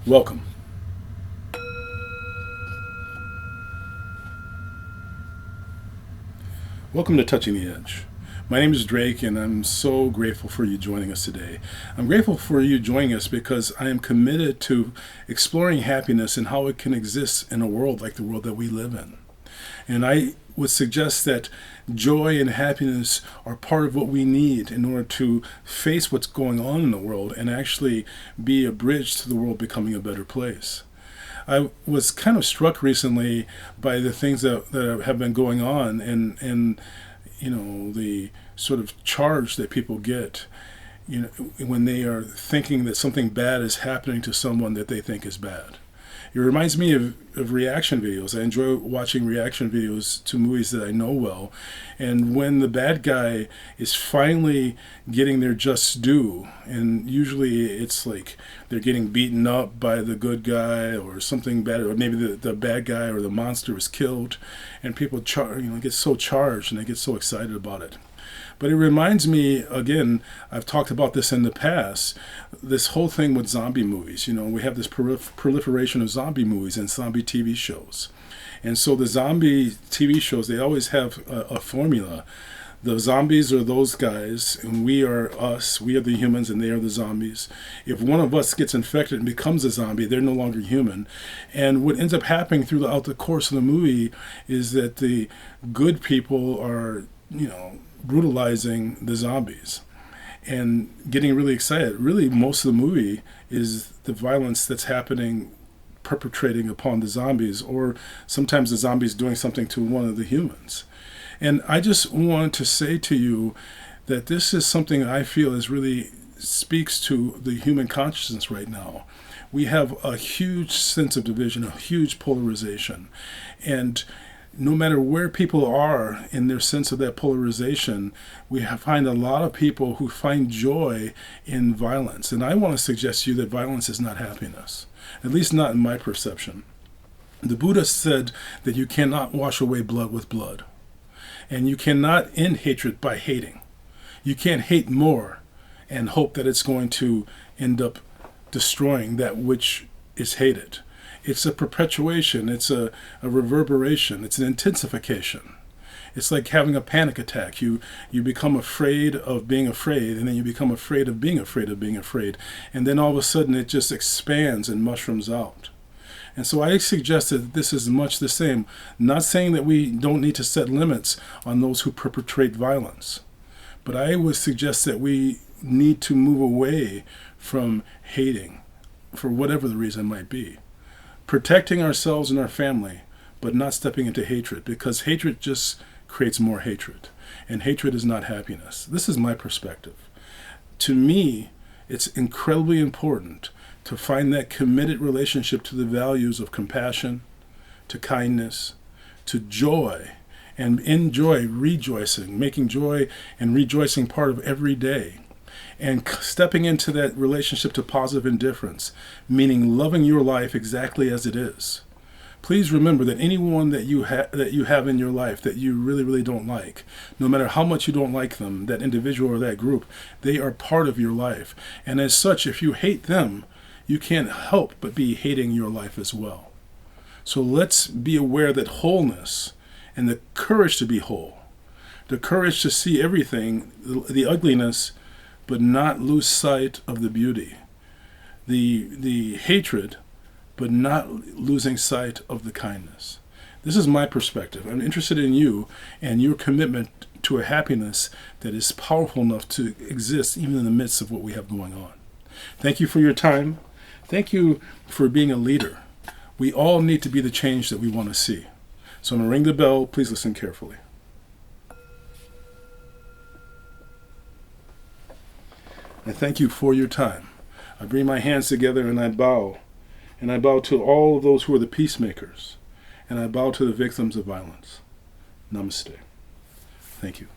Welcome. Welcome to Touching the Edge. My name is Drake, and I'm so grateful for you joining us today. I'm grateful for you joining us because I am committed to exploring happiness and how it can exist in a world like the world that we live in. And I would suggest that joy and happiness are part of what we need in order to face what's going on in the world and actually be a bridge to the world becoming a better place. I was kind of struck recently by the things that have been going on and the sort of charge that people get when they are thinking that something bad is happening to someone that they think is bad. It reminds me of reaction videos. I enjoy watching reaction videos to movies that I know well. And when the bad guy is finally getting their just due, and usually it's like they're getting beaten up by the good guy or something bad, or maybe the bad guy or the monster is killed, and people get so charged and they get so excited about it. But it reminds me, again, I've talked about this in the past, this whole thing with zombie movies. We have this proliferation of zombie movies and zombie TV shows. And so the zombie TV shows, they always have a formula. The zombies are those guys, and we are us. We are the humans, and they are the zombies. If one of us gets infected and becomes a zombie, they're no longer human. And what ends up happening throughout the course of the movie is that the good people are, brutalizing the zombies and getting really excited. Really, most of the movie is the violence that's happening, perpetrating upon the zombies, or sometimes the zombies doing something to one of the humans. And I just want to say to you that this is something I feel is really speaks to the human consciousness right now. We have a huge sense of division, a huge polarization. And no matter where people are in their sense of that polarization, we find a lot of people who find joy in violence. And I want to suggest to you that violence is not happiness, at least not in my perception. The Buddha said that you cannot wash away blood with blood. And you cannot end hatred by hating. You can't hate more and hope that it's going to end up destroying that which is hated. It's a perpetuation, it's a reverberation, it's an intensification. It's like having a panic attack. You become afraid of being afraid, and then you become afraid of being afraid of being afraid. And then all of a sudden it just expands and mushrooms out. And so I suggest that this is much the same. Not saying that we don't need to set limits on those who perpetrate violence, but I would suggest that we need to move away from hating for whatever the reason might be. Protecting ourselves and our family, but not stepping into hatred, because hatred just creates more hatred, and hatred is not happiness. This is my perspective. To me, it's incredibly important to find that committed relationship to the values of compassion, to kindness, to joy, and in joy, rejoicing, making joy and rejoicing part of every day. And stepping into that relationship to positive indifference, meaning loving your life exactly as it is. Please remember that anyone that you have in your life that you really, really don't like, no matter how much you don't like them, that individual or that group, they are part of your life. And as such, if you hate them, you can't help but be hating your life as well. So let's be aware that wholeness and the courage to be whole, the courage to see everything, the ugliness, but not lose sight of the beauty, the hatred, but not losing sight of the kindness. This is my perspective. I'm interested in you and your commitment to a happiness that is powerful enough to exist even in the midst of what we have going on. Thank you for your time. Thank you for being a leader. We all need to be the change that we want to see. So I'm going to ring the bell. Please listen carefully. I thank you for your time. I bring my hands together and I bow. And I bow to all of those who are the peacemakers. And I bow to the victims of violence. Namaste. Thank you.